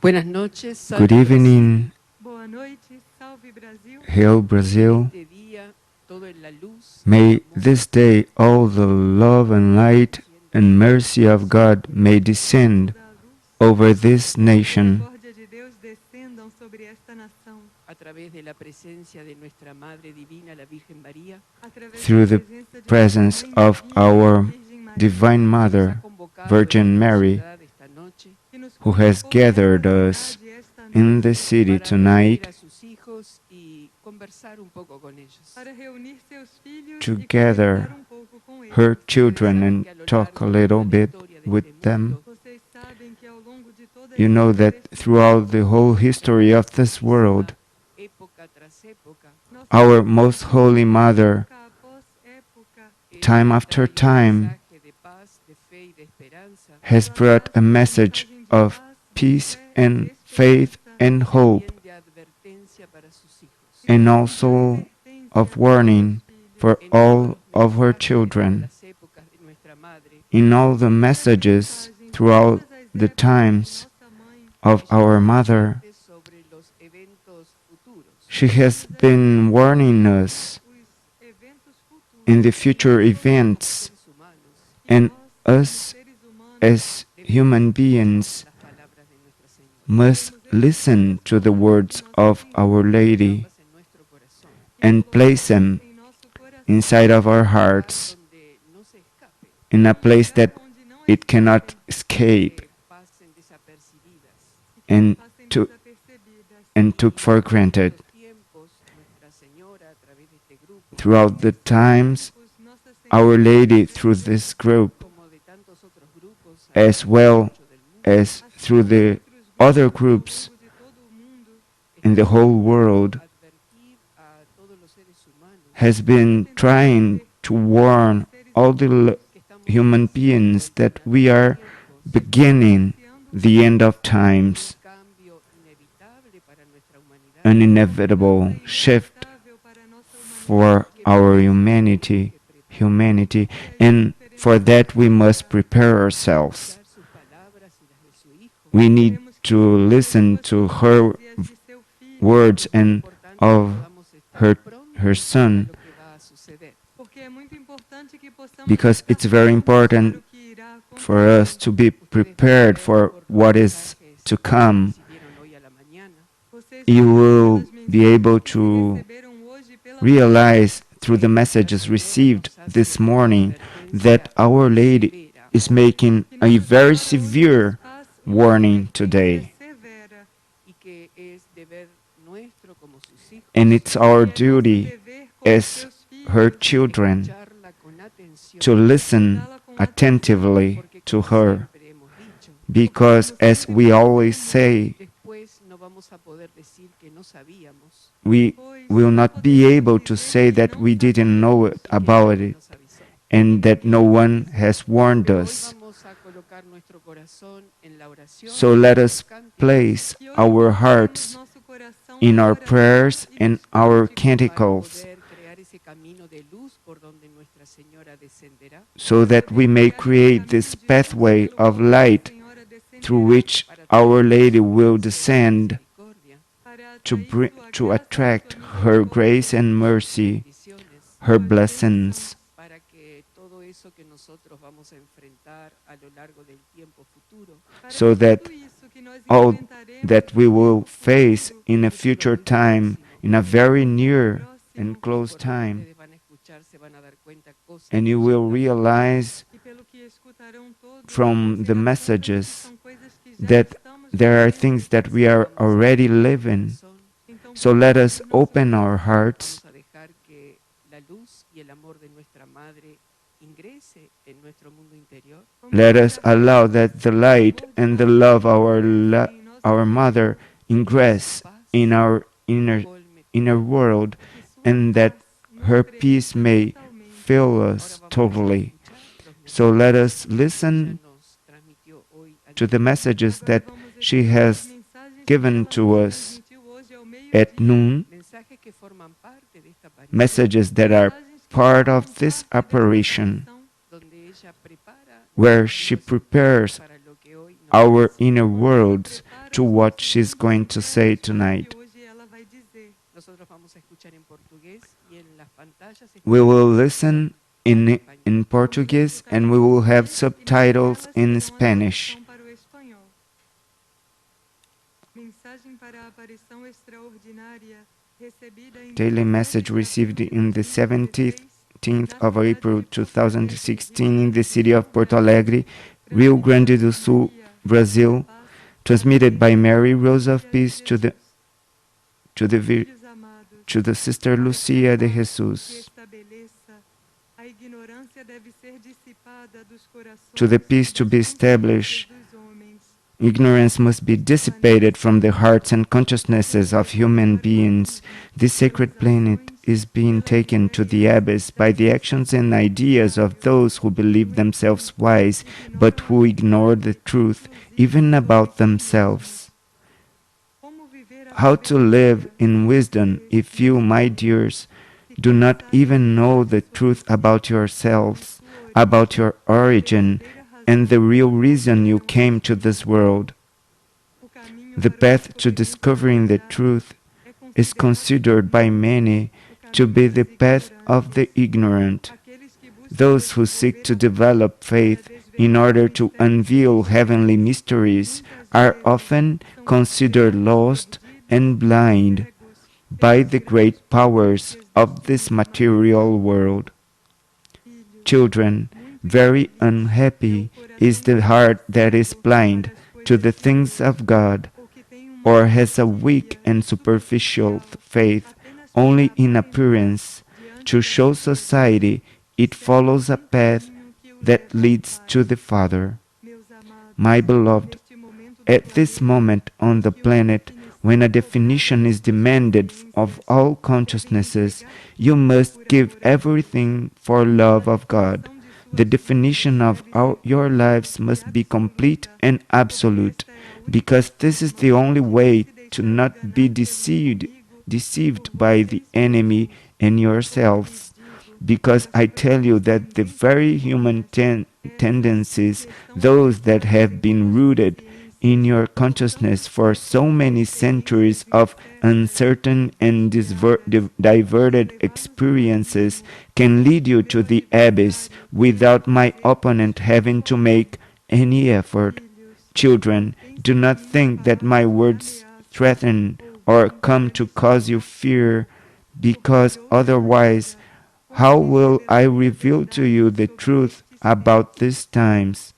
Buenas noches, Good salve Brasil. evening, Boa noite, salve Brasil. hail Brazil. Este día, todo en la luz, May amor, this day all the love and light and mercy of God may descend Da luz, over this nation misericórdia de Deus descendam sobre esta nação. a través de la presencia de nuestra Madre Divina, la Virgen María, Através through da the presença de presence nossa Mãe of Divina, our Virgem Maria, Divine que nos ha Mother, convocado Virgin en esta Mary, ciudad esta noche que nos who has convocou gathered nesta us cidade esta in noite the city para reunir tonight a sus hijos y conversar un poco con ellos. para reunir seus filhos to e conversar gather pouco com eles. her children Saben and que a lo talk a largo de little toda la bit historia de with este them. mundo, Vocês sabem que ao longo de toda a You know história that deste throughout the whole history of this world, época tras época, nossa our Mãe most holy Mother, época após época, time ha after traído un time, mensaje de paz, de fe y de esperanza, has ela brought a traz uma message mensagem de of paz, de peace fé, and de faith esperança, and hope, también de advertencia para sus hijos. and também de also advertência of para warning seus filhos. for En todos all los of her mensajes de todas children. las épocas de nuestra Madre, In all the Todas as messages mensagens de throughout todas as the épocas de times nossa Mãe, of ella our nos Mother, advierte sobre los eventos futuros, she has todas as been warning us os eventos futuros. in the y future nosotros como events, seres humanos E and nós, como us seres humanos, as human beings las palabras de Nuestra Señora, must devemos listen escutar to as the palavras words de Nossa of Senhora Our Lady colocarlas en nuestro corazón, e and place colocá-las them em nosso coração, inside of our en un lugar hearts donde no se escape, in a em place lugar that onde não it cannot escapem escape que pasen desapercibidas. e que não and, passem to, desapercebidas. and took for granted. Estos tiempos, Nuestra Señora, a través de este grupo, Throughout the times, Tempos, Nossa Our Senhora, Lady, através through deste this group, como de tantos otros grupos as alrededor well ancho del mundo, as assim through como the outros other grupos groups ao longo de todo o mundo, in the está whole intentando world, advertir a todos los seres humanos has been está tentando trying to advertir warn aos seres all the humanos que estamos human iniciando beings el that final we de los are tiempos, beginning iniciando the end of un times, cambio inevitable para nuestra humanidad, an uma inevitable mudança shift inevitável para a nossa for humanidade. que our para eso nos humanity, tenemos que preparar, and for that we must prepare ourselves. escuchar sus palabras y las de su hijo. We need Temos que to escutar as listen suas to palavras her e as de seu filho, words Es and importante of que podamos estar her prontos son, para lo que va a suceder. porque é muito importante que possamos because estar it's very prontos para important o que irá acontecer. for us to be Ustedes van a prepared ver for por los what is mensajes to que come. recibieron hoy a la mañana Vocês You vão ver will pelas be mensagens able que se to receberam hoje pela manhã, realize through the que la messages Señora received nos hace this una morning that advertencia Our Lady severa is making que a Nossa very Senhora hoje nos severe faz warning advertência today. severa, y que es deber nuestro como sus hijos And it's our e é nosso duty dever como as seus her filhos children escucharla con atención, to listen escutá-la com atenção, attentively porque to como her, siempre hemos dicho, because as we always say, después no vamos a poder decir que no sabíamos we pois will não not be poderemos able to dizer say que that não we didn't know sabíamos it, y que about nadie it nos avisó. and that no one has warned Pero hoy us. vamos a colocar nuestro corazón en la oración, So en let los us cánticos, place que hoje our coloquemos hearts nosso coração in na our oração prayers e and nos our cânticos, para canticles, poder crear ese camino de luz por donde Nuestra Señora descenderá, so para that we poder may criar esse create caminho this de luz pathway pelo qual of Nossa light Senhora descenderá, through which para Our traer Lady su will gracia y su descend misericordia, para to atrair bring, sua to graça e attract sua her misericórdia, grace and sus mercy, bendiciones, her suas blessings, para que todo eso que nosotros vamos a enfrentar a lo largo del tiempo futuro, para so que that tudo isso que nós all enfrentaremos that we no will tempo face futuro, in a futuro future muy time, próximo, in a em um very futuro near próximo, and y close por lo que time, ustedes van a escuchar se van a dar cuenta cosas and que you ya will están realize e pelo que escutarão todos, from se the darão conta de que messages são coisas que já that estamos there are vivendo. things that we Así que are vamos a already abrir nuestro living. corazón, Então So vamos let abrir us nosso open our coração, hearts vamos a dejar que la luz y el amor de nuestra Madre ingrese en nuestro mundo interior, vamos let us deixar que a allow luz that the e o light amor de and the nossa love Mãe ingresse em nosso our interior, mother y que ingress su paz in our inner colme world, que sua and that paz nos her preencha peace may totalmente. fill Ahora us vamos totally. a escuchar los So let mensajes us que ella listen nos transmitió hoy al to the mediodía. messages Agora that vamos she escutar as has mensagens que given ela to nos us transmitiu hoje ao at meio-dia, noon, Mensajes que forman parte de esta aparición, messages that are mensagens que part formam of this parte desta apparition, aparição, donde ella prepara where nuestros she mundos prepares internos para lo que hoy nos our inicia. inner onde ela worlds prepara to what she's going to say tonight. Hoje ela vai dizer. Nosotros vamos a escuchar en portugués y en las pantallas We will estará listen in Portuguese and we will have subtitles in Spanish. Para o espanhol. Mensagem para a aparição extraordinária recebida em Daily 17 message de received abril de in the 2016, 17th of April 2016 in the city of Porto Alegre, Rio Grande do Sul, Brazil, transmitted by Mary Rose of Peace to the Filhos amados, to the Sister Lucia de que Jesus, estabeleça a ignorância deve ser dissipada dos corações to the peace to e be das established. consciências dos homens. Ignorance must be dissipated from the hearts and consciousnesses of human beings. This sacred planet is being taken to the abyss by the actions and ideas of those who believe themselves wise, but who ignore the truth, even about themselves. Como viver a How to live in wisdom if you, my dears, do not even know the truth about yourselves, about your origin, and the real reason you came to this world. The path to discovering the truth is considered by many to be the path of the ignorant. Those who seek to develop faith in order to unveil heavenly mysteries are often considered lost and blind by the great powers of this material world. Children, very unhappy is the heart that is blind to the things of God, or has a weak and superficial faith only in appearance. To show society it follows a path that leads to the Father. My beloved, at this moment on the planet, when a definition is demanded of all consciousnesses, you must give everything for love of God. The definition of all your lives must be complete and absolute, because this is the only way to not be deceived by the enemy and yourselves. Because I tell you that the very human tendencies, those that have been rooted in your consciousness for so many centuries of uncertain and diverted experiences, can lead you to the abyss without my opponent having to make any effort. Children, do not think that my words threaten or come to cause you fear, because otherwise, how will I reveal to you the truth about these times?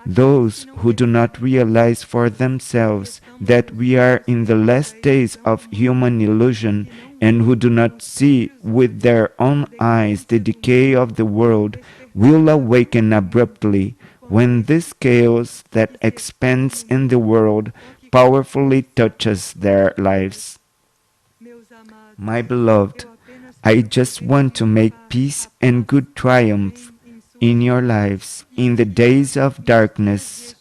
Those who do not realize for themselves that we are in the last days of human illusion, and who do not see with their own eyes the decay of the world, will awaken abruptly when this chaos that expands in the world powerfully touches their lives. My beloved, I just want to make peace and good triumph in your lives in the days of darkness,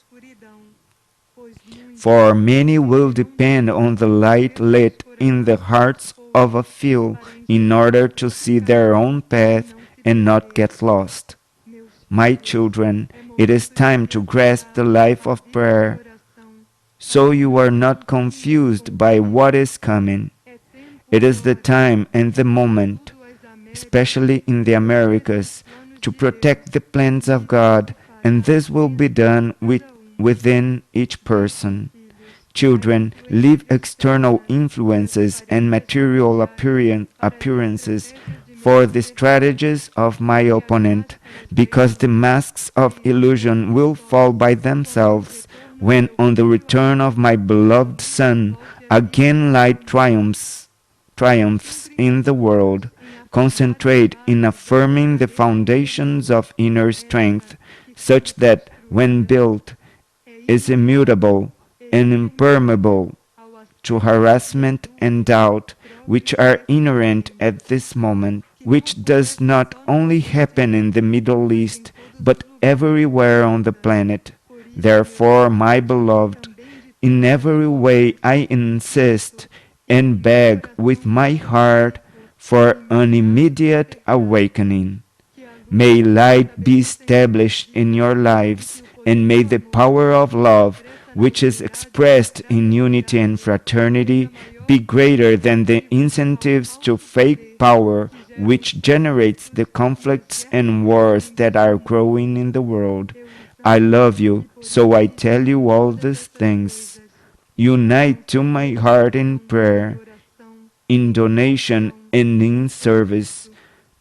for many will depend on the light lit in the hearts of a few in order to see their own path and not get lost. My children, it is time to grasp the life of prayer, so you are not confused by what is coming. It is the time and the moment, especially in the Americas, to protect the plans of God, and this will be done within each person. Children, leave external influences and material appearances for the strategies of my opponent, because the masks of illusion will fall by themselves when, on the return of my beloved Son, again light triumphs in the world. Concentrate in affirming the foundations of inner strength, such that, when built, is immutable and impermeable to harassment and doubt, which are inherent at this moment, which does not only happen in the Middle East, but everywhere on the planet. Therefore, my beloved, in every way I insist and beg with my heart for an immediate awakening. May light be established in your lives, and may the power of love which is expressed in unity and fraternity, be greater than the incentives to fake power which generates the conflicts and wars that are growing in the world. I love you, so I tell you all these things. Unite to my heart in prayer, in donation and in service.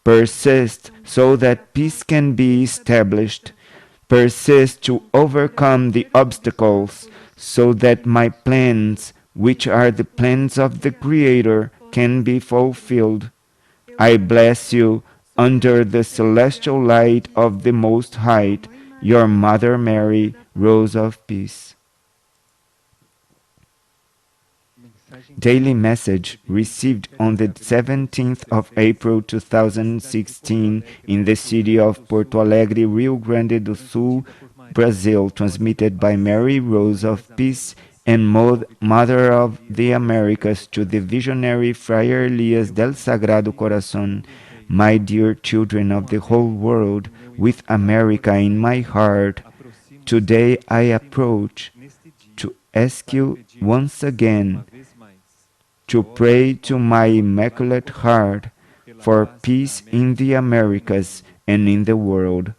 Persist so that peace can be established. Persist to overcome the obstacles so that my plans, which are the plans of the Creator, can be fulfilled. I bless you under the celestial light of the Most High, your Mother Mary, Rose of Peace. Daily message received on the 17th of April 2016 in the city of Porto Alegre, Rio Grande do Sul, Brazil, transmitted by Mary Rose of Peace and Mother of the Americas to the visionary Friar Elias del Sagrado Corazón. My dear children of the whole world, with America in my heart, today I approach to ask you once again to pray to my Immaculate Heart for peace in the Americas and in the world.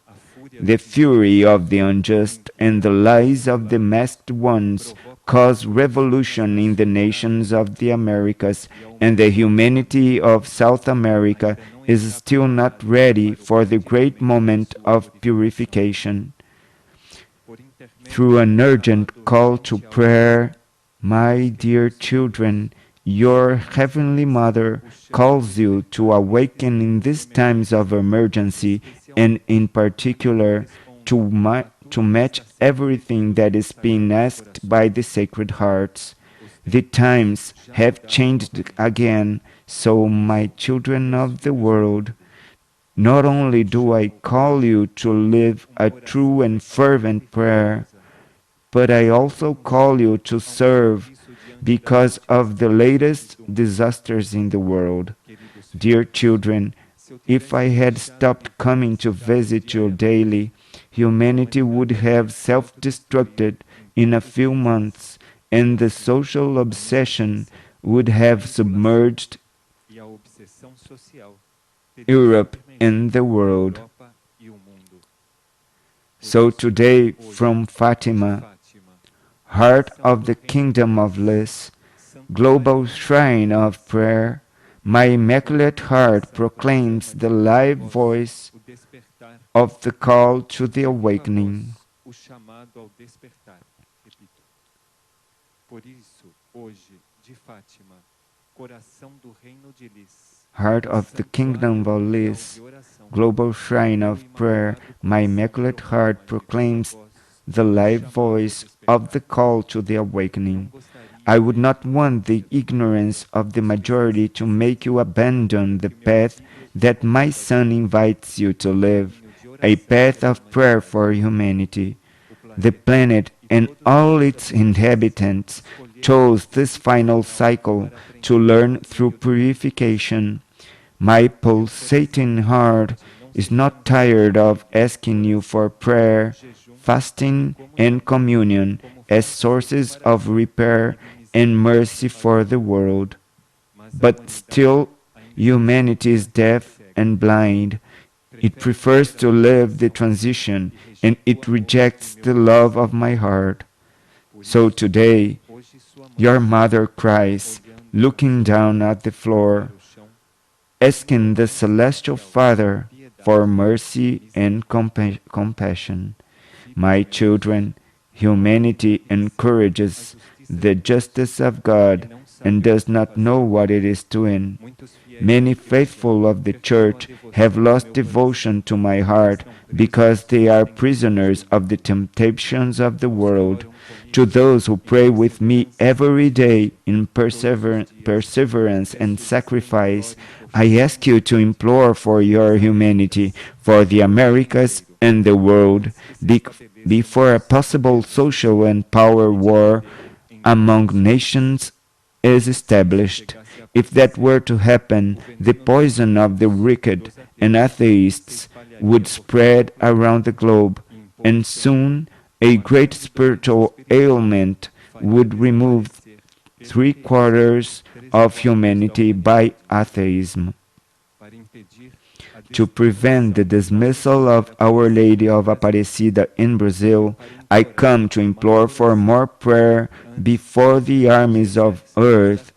The fury of the unjust and the lies of the masked ones cause revolution in the nations of the Americas, and the humanity of South America is still not ready for the great moment of purification. Through an urgent call to prayer, my dear children, your Heavenly Mother calls you to awaken in these times of emergency, and in particular to match everything that is being asked by the Sacred Hearts. The times have changed again, so my children of the world, not only do I call you to live a true and fervent prayer, but I also call you to serve because of the latest disasters in the world. Dear children, if I had stopped coming to visit you daily, humanity would have self-destructed in a few months, and the social obsession would have submerged Europe and the world. So today, from Fatima, Heart of the Kingdom of Bliss, global shrine of prayer, my Immaculate Heart proclaims the live voice of the call to the awakening. Heart of the Kingdom of Bliss, global shrine of prayer, my Immaculate Heart proclaims the live voice of the call to the awakening. I would not want the ignorance of the majority to make you abandon the path that my Son invites you to live, a path of prayer for humanity. The planet and all its inhabitants chose this final cycle to learn through purification. My pulsating heart is not tired of asking you for prayer, fasting, and communion as sources of repair and mercy for the world. But still, humanity is deaf and blind. It prefers to live the transition, and it rejects the love of my heart. So today, your mother cries, looking down at the floor, asking the Celestial Father for mercy and compassion. My children, humanity encourages the justice of God and does not know what it is doing. Many faithful of the Church have lost devotion to my heart because they are prisoners of the temptations of the world. To those who pray with me every day in perseverance and sacrifice, I ask you to implore for your humanity, for the Americas and the world, before a possible social and power war among nations is established. If that were to happen, the poison of the wicked and atheists would spread around the globe, and soon a great spiritual ailment would remove 3/4 of humanity by atheism. To prevent the dismissal of Our Lady of Aparecida in Brazil, I come to implore for more prayer before the armies of earth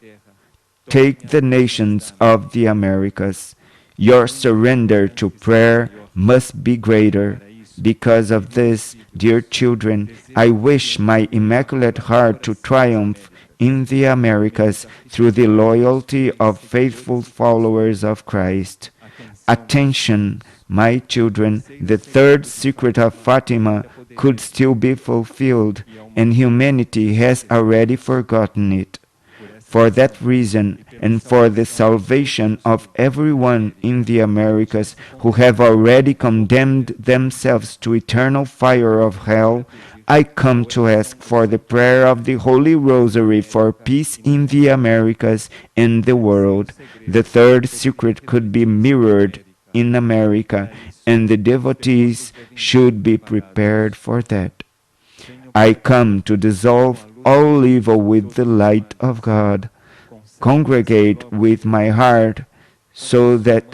take the nations of the Americas. Your surrender to prayer must be greater. Because of this, dear children, I wish my Immaculate Heart to triumph in the Americas through the loyalty of faithful followers of Christ. Attention, my children, the third secret of Fatima could still be fulfilled, and humanity has already forgotten it. For that reason, and for the salvation of everyone in the Americas who have already condemned themselves to eternal fire of hell, I come to ask for the prayer of the Holy Rosary for peace in the Americas and the world. The third secret could be mirrored in America, and the devotees should be prepared for that. I come to dissolve all evil with the light of God. Congregate with my heart so that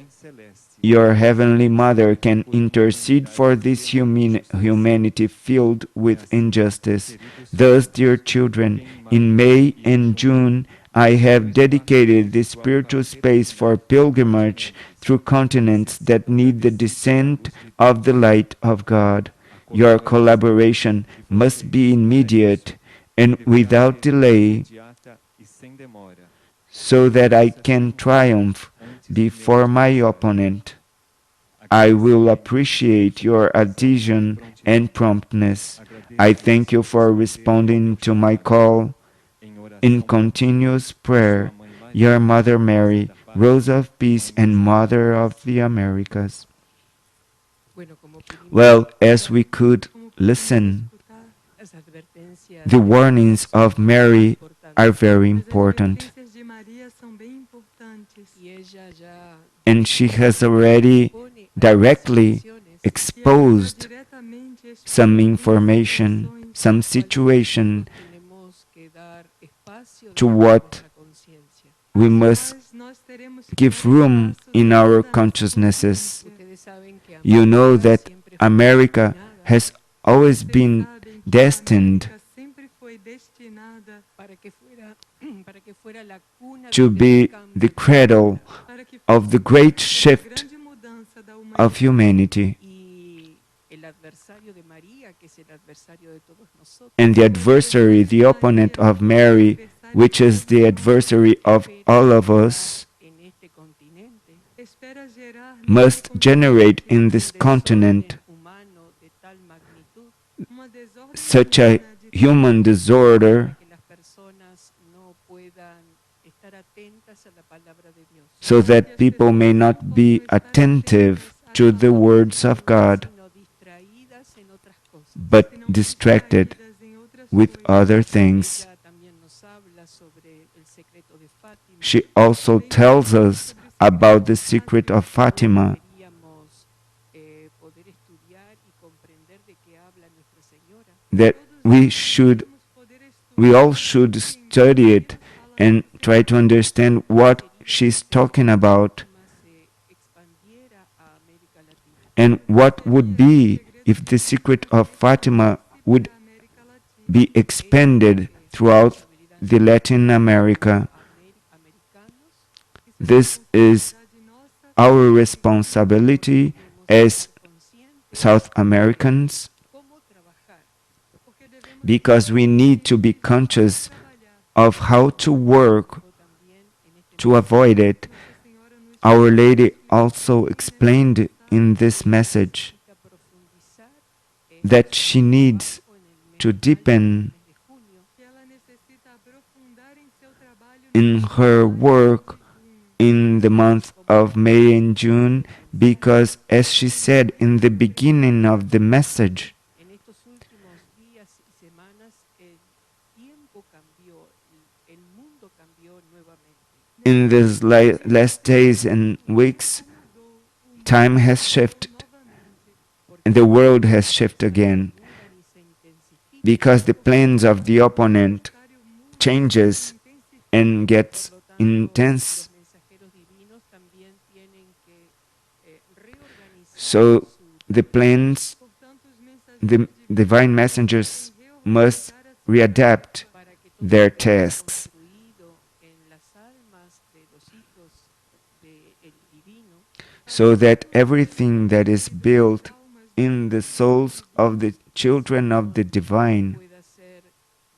your Heavenly Mother can intercede for this humanity filled with injustice. Thus, dear children, in May and June, I have dedicated this spiritual space for pilgrimage through continents that need the descent of the light of God. Your collaboration must be immediate and without delay, so that I can triumph before my opponent. I will appreciate your adhesion and promptness. I thank you for responding to my call in continuous prayer. Your Mother Mary, Rose of Peace and Mother of the Americas. Well, as we could listen, the warnings of Mary are very important. And she has already directly exposed some information, some situation to what we must give room in our consciousnesses. You know that America has always been destined to be the cradle of the great shift of humanity. And the adversary, the opponent of Mary, which is the adversary of all of us, must generate in this continent such a human disorder so that people may not be attentive to the words of God, but distracted with other things. She also tells us about the secret of Fatima, that we all should study it and try to understand what she's talking about, and what would be if the secret of Fatima would be expanded throughout the Latin America. This is our responsibility as South Americans, because we need to be conscious of how to work to avoid it. Our Lady also explained in this message that she needs to deepen in her work in the month of May and June, because, as she said in the beginning of the message, in these last days and weeks, time has shifted and the world has shifted again. because the plans of the opponent adversário muda, changes intensifica. and Por gets lo tanto, intense. los mensajeros divinos también tienen que reorganizar So su the tarea plans, Portanto, os the mensageiros divine divinos messengers devem must reorganizar a sua readapt tarefa para que todo their lo que se ha tasks construido en las almas de los hijos del divino so para that que todo aquilo everything that is construído nas built almas dos in the filhos souls de of Deus the children of the divine pueda ser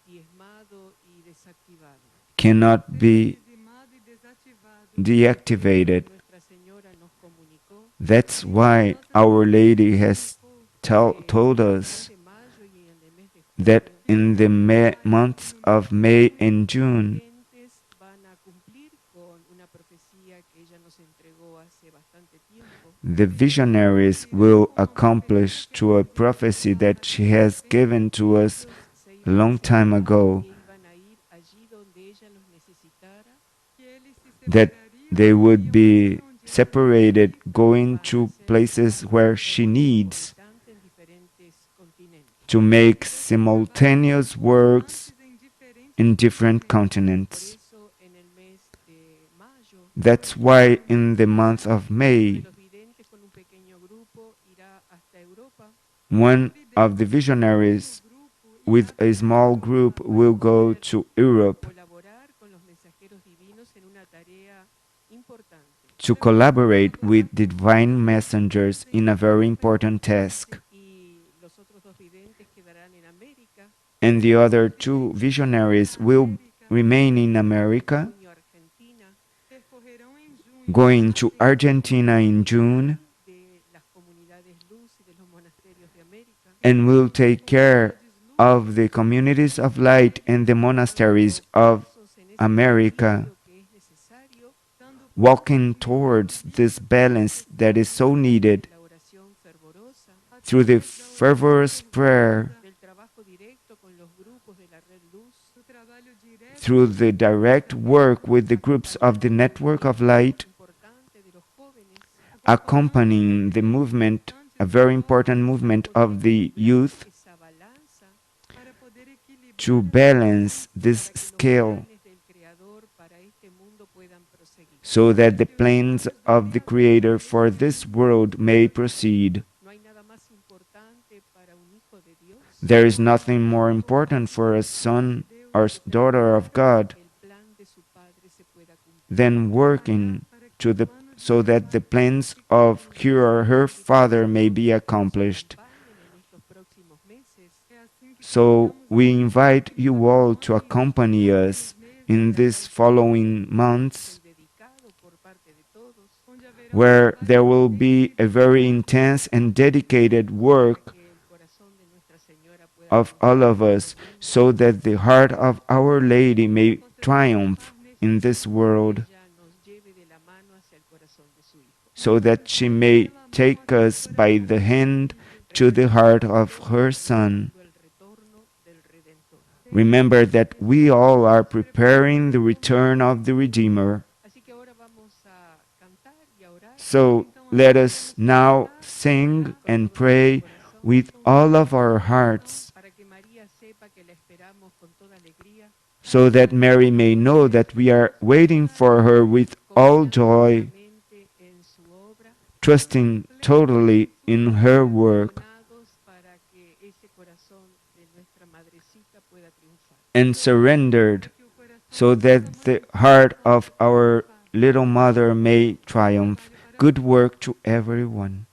diezmado y desactivado. cannot seja be dizimado e desativado. Por eso deactivated. Nuestra Señora nos comunicó That's Por isso, why Nossa Our Senhora nos Lady has comunicou told en el mes us de mayo y en el mes de that junio que no in the mês de maio e months no mês of de May junho, and los June, videntes van a cumplir con una profecía que ella nos entregó hace bastante tiempo, the os videntes visionaries cumprirão will com uma profecia accomplish que ela to a nos prophecy entregou há that she bastante has tempo, given to que us ellos se a iban a long time separar y ago, que iban a ir allí donde ella los necesitara que eles se that separariam they e would iriam ali be onde ela separated, necessita going para to hacer places trabajo where de she forma needs concomitante en diferentes continentes. to make para esses trabalhos simultaneous works concomitantes em diferentes in different continentes. Por continents. eso en el mes de mayo, That's why in the month of uno de May, los videntes con un pequeño grupo irá hasta Europa Um dos one of the videntes com um pequeno visionaries grupo with irá a para a small group Europa will para go poder to Europe colaborar con los mensajeros divinos en una tarea importante. to para poder collaborate colaborar with com os divine mensagens divinos messengers em in a uma very tarefa important task. importante. Y los otros dos videntes quedarán en América, And E the os other outros two videntes ficarão visionaries na will América, remain in en America, junio Argentina, percorrerão em junho going a to Argentina Argentina in June, de las comunidades luz y de los monasterios de América, and will das take care comunidades luz of the e dos communities of monastérios light and the américa, monasteries dando of pasos en ese America, equilibrio que es necesario dando passos walking nesse towards this equilíbrio que é balance that is necessário so a través de needed la oración fervorosa, through the através da oração fervorous prayer, fervorosa, del trabajo directo con los grupos de la red luz, do trabalho direto through com the os grupos direct da rede work luz, with the groups of the acompañando el network of movimiento light, importante de los jóvenes acompanhando o accompanying the movimento movement, importante a dos very important jovens para movement poder of the equilibrar youth, esa balanza, para poder to equilibrar essa balance balança this para que los scale planes del Creador para este mundo puedan proseguir. so that the para que os plans planos do of the Criador Creator para for este this mundo world possam may prosseguir. proceed. No hay nada más importante para un hijo de Dios There is nothing more important for a son or Deus que daughter of trabajar para God que el plan de su Padre se pueda cumplir. than trabalhar working para que to o the plano de so seu that the Pai plans se of cumpra. her or her Así que les father may be invito a que nos accomplished. acompañen en estos próximos meses É assim que So convidamos we vocês para invite que nos you all to acompanhem nesses accompany próximos us meses, in donde habrá these un trabajo following intenso y months dedicado por parte de todos onde haverá where trabalho there will intenso be e a very dedicado por intense and parte de dedicated todos, para work que el corazón de Nuestra Señora pueda of all triunfar of en este us mundo so that the heart of Our para que Lady Deus may possa triumph triunfar neste in this mundo, y world ella nos lleve de la mano hacia el corazón de su Hijo. so para que that nos she leve may pela mão take até o us by coração the do seu hand Filho. to the Recordemos heart que of todos her estamos Son. esperando el retorno del Redentor. Remember that we all are Estamos preparando o preparing the retorno do return of the Redentor. Redeemer. Así que ahora vamos a cantar y a orar So Então let agora us vamos now cantar e sing orar con and todo nuestro pray corazón with com all todo o of nosso our coração, hearts para que María sepa que la esperamos con toda alegría, so that Mary may know that we are waiting for her with all confiando joy, plenamente en su obra, trusting plenamente totally em sua in obra, her work, donados para que ese corazón de nuestra madrecita pueda triunfar. and doados surrendered para que o coração so da nossa that the madrecita heart possa of our triunfar. little mother may Bom triumph. trabalho para Good todos. work to everyone.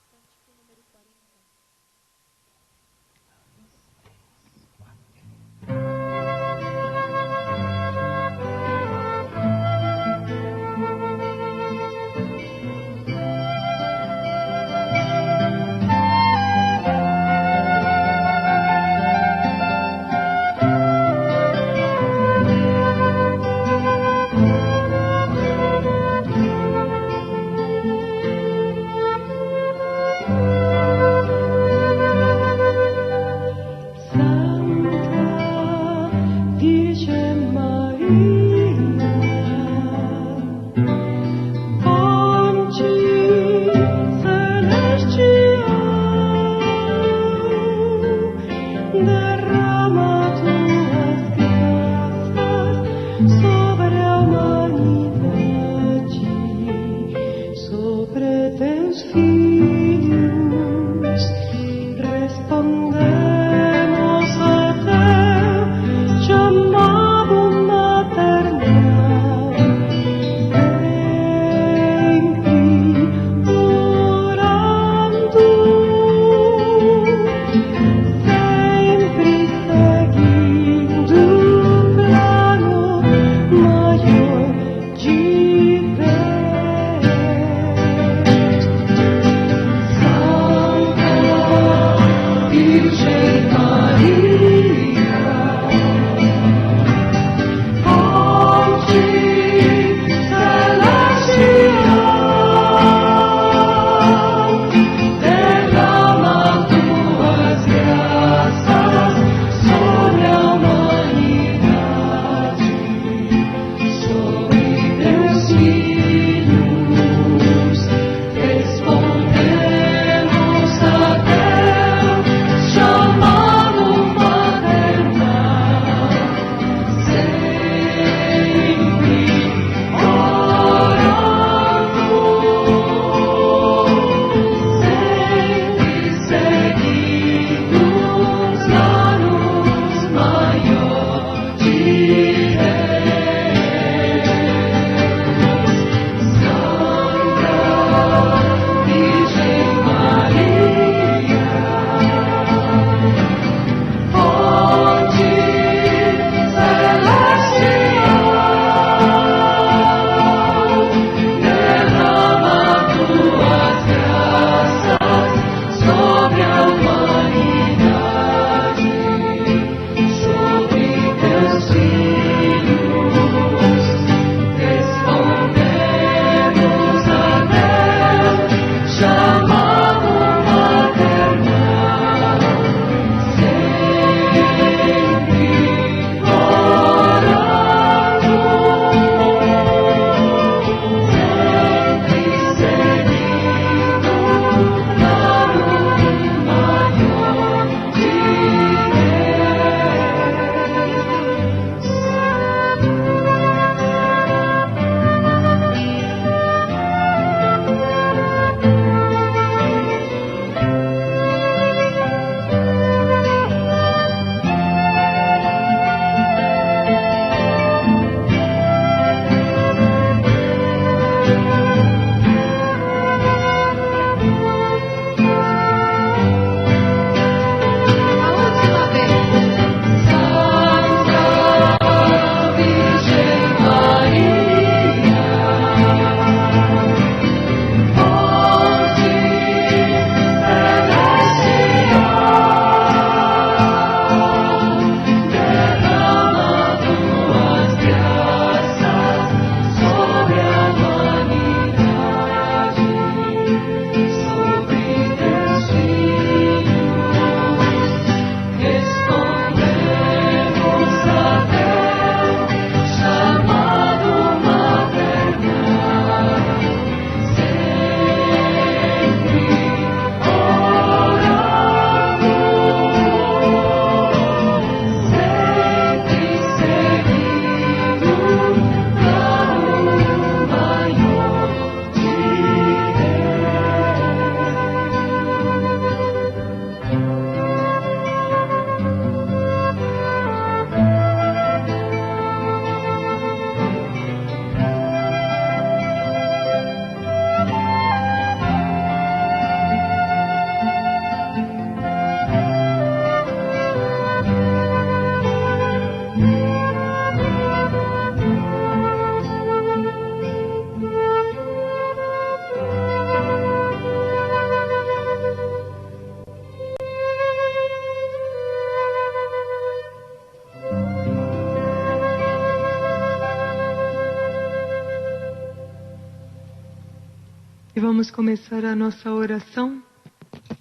E vamos começar a nossa oração,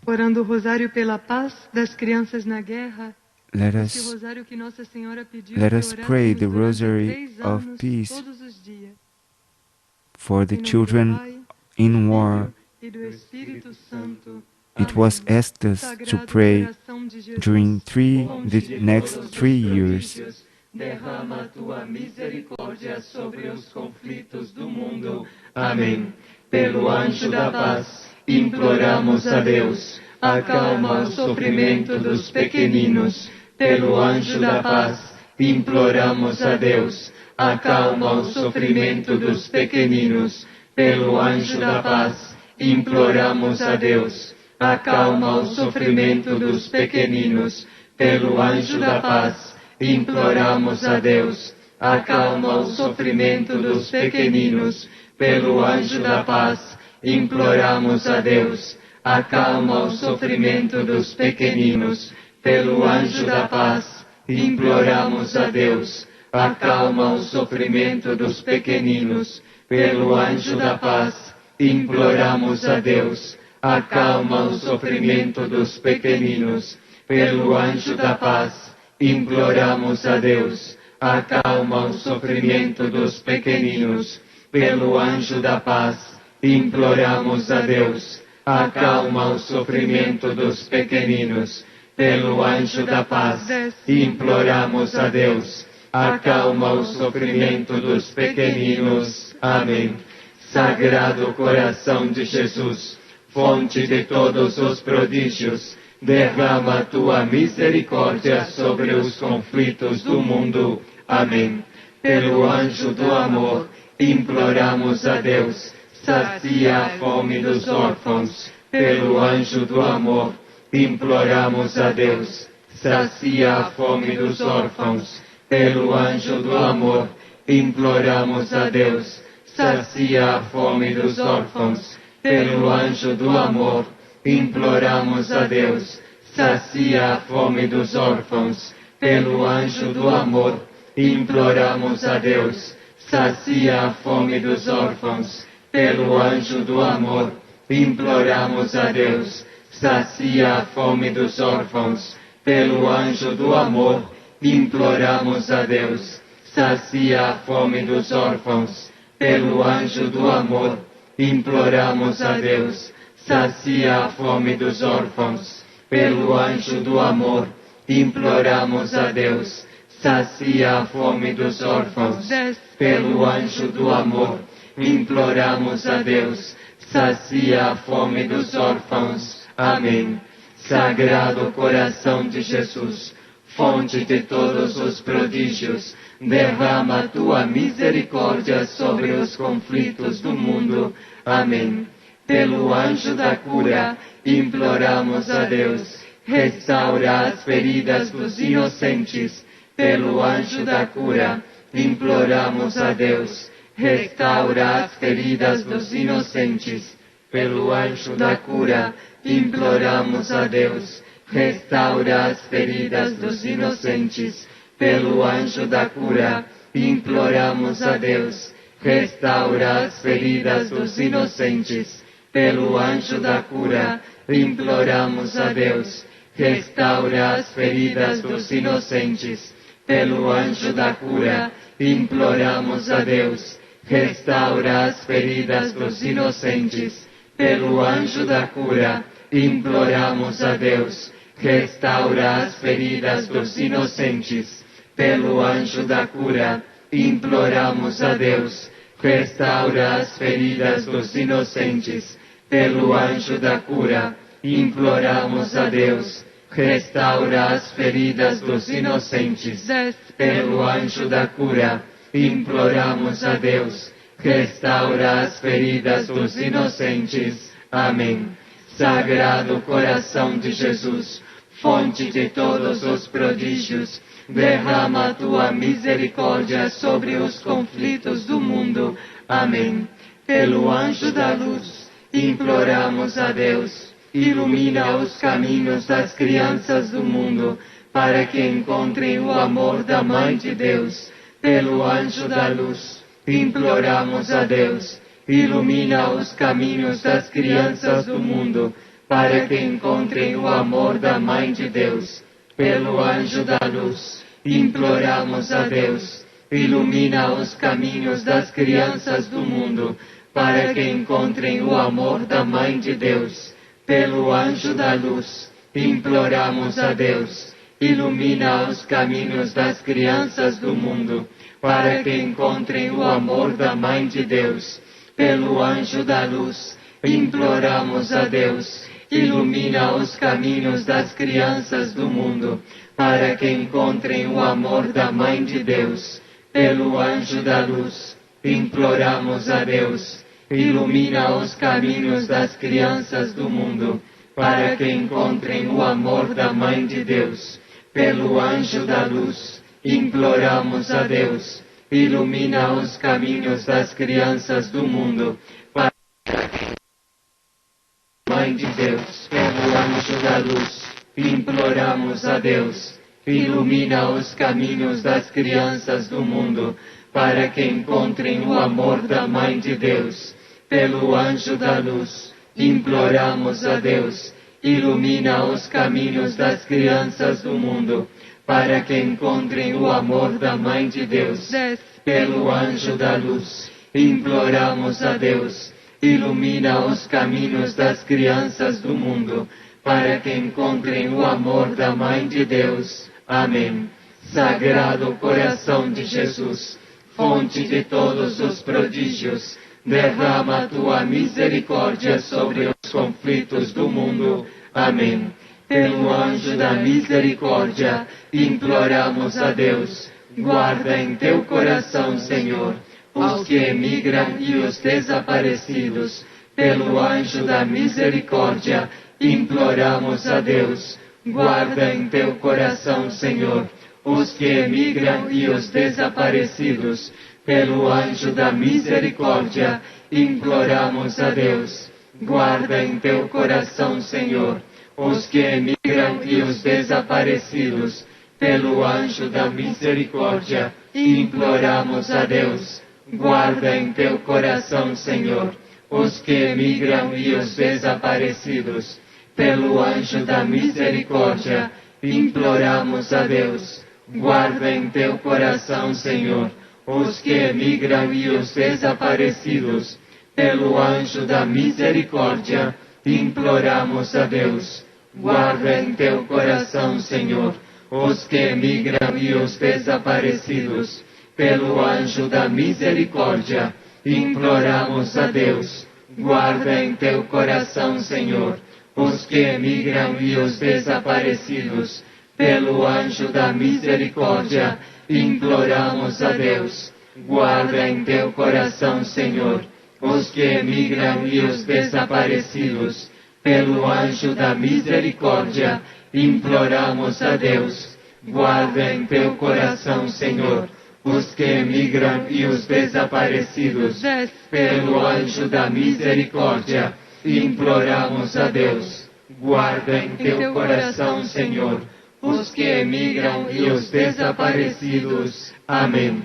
orando o rosário pela paz das crianças na guerra. Let Esse us rosário que Nossa Senhora pediu let que us pray the orássemos durante rosary 3 of anos, peace todos os dias. for the Em nome do children Pai, do in war. Filho e do Espírito Santo. It was Amém. asked us to Sagrado pray coração de during Jesus, fonte the de next todos os 3 years. prodígios, derrama a tua misericórdia sobre os conflitos do mundo. Amém. Pelo anjo da paz, imploramos a Deus, acalma o sofrimento dos pequeninos. Pelo anjo da paz, imploramos a Deus, acalma o sofrimento dos pequeninos. Pelo anjo da paz, imploramos a Deus, acalma o sofrimento dos pequeninos. Pelo anjo da paz, imploramos a Deus, acalma o sofrimento dos pequeninos. Pelo anjo da paz, imploramos a Deus, acalma o sofrimento dos pequeninos. Pelo anjo da paz, imploramos a Deus, acalma o sofrimento dos pequeninos. Pelo anjo da paz, imploramos a Deus, acalma o sofrimento dos pequeninos. Pelo anjo da paz, imploramos a Deus, acalma o sofrimento dos pequeninos. Pelo anjo da paz, imploramos a Deus, acalma o sofrimento dos pequeninos. Pelo anjo da paz, imploramos a Deus, acalma o sofrimento dos pequeninos. Amém. Sagrado coração de Jesus, fonte de todos os prodígios, derrama a tua misericórdia sobre os conflitos do mundo. Amém. Pelo anjo do amor, imploramos a Deus, sacia a fome dos órfãos. Pelo anjo do amor, imploramos a Deus, sacia a fome dos órfãos. Pelo anjo do amor, imploramos a Deus, sacia a fome dos órfãos. Pelo anjo do amor, imploramos a Deus, sacia a fome dos órfãos. Pelo anjo do amor, imploramos a Deus, sacia a fome dos órfãos. Pelo anjo do amor, imploramos a Deus, sacia a fome dos órfãos. Pelo anjo do amor, imploramos a Deus, sacia a fome dos órfãos. Pelo anjo do amor, imploramos a Deus, sacia a fome dos órfãos. Pelo anjo do amor, imploramos a Deus, sacia a fome dos órfãos. Pelo anjo do amor, imploramos a Deus, sacia a fome dos órfãos. Amém. Sagrado coração de Jesus, fonte de todos os prodígios, derrama a tua misericórdia sobre os conflitos do mundo. Amém. Pelo anjo da cura, imploramos a Deus, restaura as feridas dos inocentes. Pelo anjo da cura, imploramos a Deus, restaura as feridas dos inocentes. Pelo anjo da cura, imploramos a Deus, restaura as feridas dos inocentes. Pelo anjo da cura, imploramos a Deus, restaura as feridas dos inocentes. Pelo anjo da cura, imploramos a Deus, restaura as feridas dos inocentes. Pelo anjo da cura, imploramos a Deus, restaura as feridas dos inocentes. Pelo anjo da cura, imploramos a Deus, restaura as feridas dos inocentes. Pelo anjo da cura, imploramos a Deus, restaura as feridas dos inocentes. Pelo anjo da cura, imploramos a Deus, restaura as feridas dos inocentes. Pelo anjo da cura, imploramos a Deus, restaura as feridas dos inocentes. Amém. Sagrado coração de Jesus, fonte de todos os prodígios, derrama a tua misericórdia sobre os conflitos do mundo. Amém. Pelo anjo da luz, imploramos a Deus, ilumina os caminhos das crianças do mundo, para que encontrem o amor da Mãe de Deus. Pelo anjo da luz, imploramos a Deus, ilumina os caminhos das crianças do mundo, para que encontrem o amor da Mãe de Deus. Pelo anjo da luz, imploramos a Deus, ilumina os caminhos das crianças do mundo, para que encontrem o amor da Mãe de Deus. Pelo anjo da luz, imploramos a Deus, ilumina os caminhos das crianças do mundo, para que encontrem o amor da Mãe de Deus. Pelo anjo da luz, imploramos a Deus, ilumina os caminhos das crianças do mundo, para que encontrem o amor da Mãe de Deus. Pelo anjo da luz, imploramos a Deus, ilumina os caminhos das crianças do mundo, para que encontrem o amor da Mãe de Deus. Pelo anjo da luz, imploramos a Deus, ilumina os caminhos das crianças do mundo, para que Mãe de Deus. Pelo anjo da luz, imploramos a Deus, ilumina os caminhos das crianças do mundo, para que encontrem o amor da Mãe de Deus. Pelo anjo da luz, imploramos a Deus, ilumina os caminhos das crianças do mundo, para que encontrem o amor da Mãe de Deus. Pelo anjo da luz, imploramos a Deus, ilumina os caminhos das crianças do mundo, para que encontrem o amor da Mãe de Deus. Amém. Sagrado coração de Jesus, fonte de todos os prodígios, derrama a tua misericórdia sobre os conflitos do mundo. Amém. Pelo anjo da misericórdia, imploramos a Deus, guarda em teu coração, Senhor, os que emigram e os desaparecidos. Pelo anjo da misericórdia, imploramos a Deus, guarda em teu coração, Senhor, os que emigram e os desaparecidos. Pelo anjo da misericórdia, imploramos a Deus, guarda em teu coração, Senhor, os que emigram e os desaparecidos. Pelo anjo da misericórdia, imploramos a Deus, guarda em teu coração, Senhor, os que emigram e os desaparecidos. Pelo anjo da misericórdia, imploramos a Deus, guarda em teu coração, Senhor, os que emigram e os desaparecidos. Pelo anjo da misericórdia, imploramos a Deus, guarda em teu coração, Senhor, os que emigram e os desaparecidos. Pelo anjo da misericórdia, imploramos a Deus, guarda em teu coração, Senhor, os que emigram e os desaparecidos. Pelo anjo da misericórdia, imploramos a Deus, guarda em teu coração, Senhor, os que emigram e os desaparecidos. Pelo anjo da misericórdia, imploramos a Deus, guarda em teu coração, Senhor, os que emigram e os desaparecidos. Pelo anjo da misericórdia, imploramos a Deus, guarda em teu coração, Senhor, os que emigram e os desaparecidos. Amém.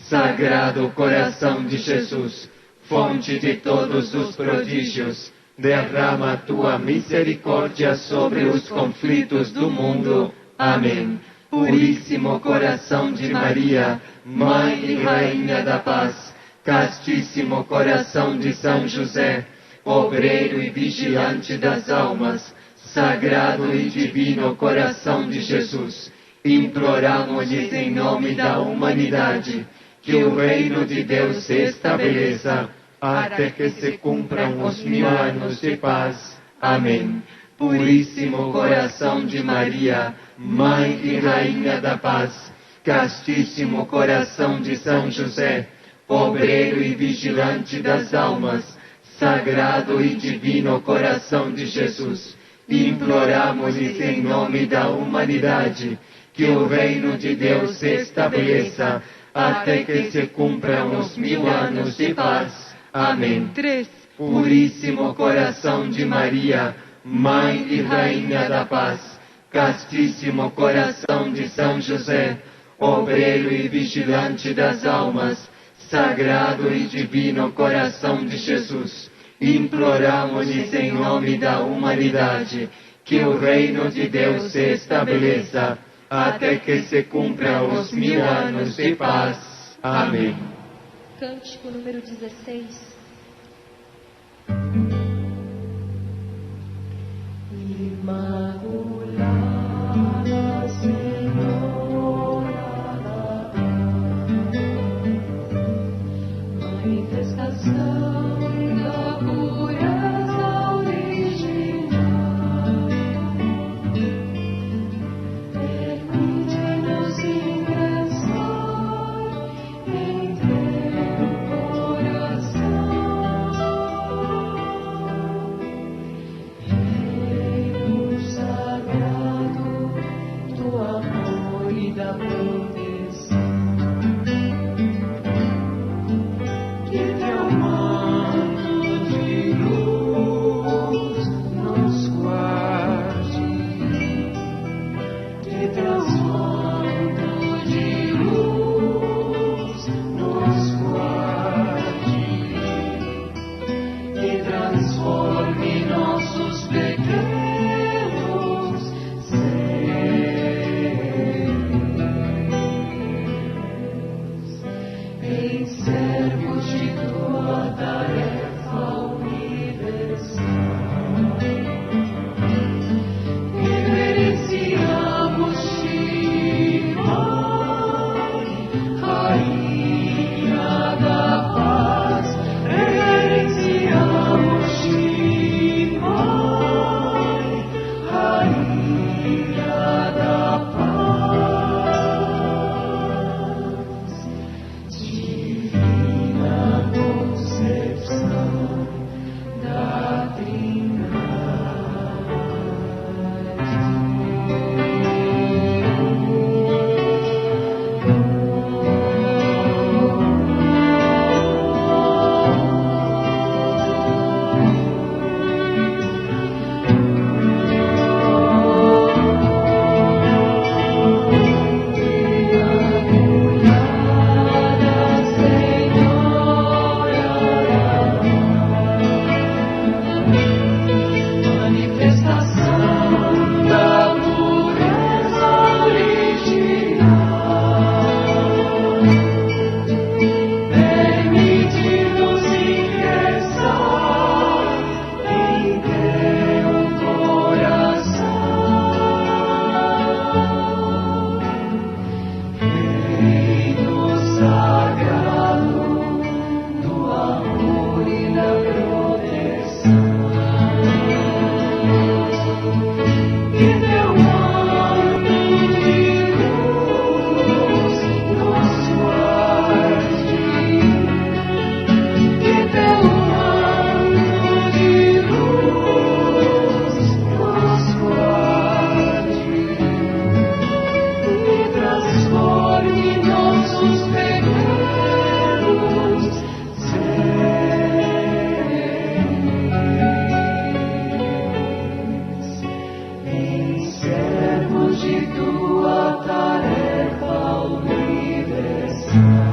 Sagrado coração de Jesus, fonte de todos os prodígios, derrama a tua misericórdia sobre os conflitos do mundo. Amém. Puríssimo coração de Maria, Mãe e Rainha da Paz, castíssimo coração de São José, obreiro e vigilante das almas, sagrado e divino coração de Jesus, imploramos-lhes em nome da humanidade, que o reino de Deus se estabeleça, até que se cumpram os 1000 anos de paz. Amém. Puríssimo coração de Maria, Mãe e Rainha da Paz, castíssimo coração de São José, obreiro e vigilante das almas, sagrado e divino coração de Jesus, imploramos-lhes em nome da humanidade, que o reino de Deus se estabeleça, até que se cumpram os 1000 anos de paz. Amém. Puríssimo coração de Maria, Mãe e Rainha da Paz, castíssimo coração de São José, obreiro e vigilante das almas, Sagrado e divino coração de Jesus, imploramos-lhes em nome da humanidade que o reino de Deus se estabeleça até que se cumpram os 1000 anos de paz. Amém. Cântico número 16. Imaculada Senhora da Paz, manifestação da pureza original, permite-nos ingressar em teu coração. Servos de tua tarefa universal.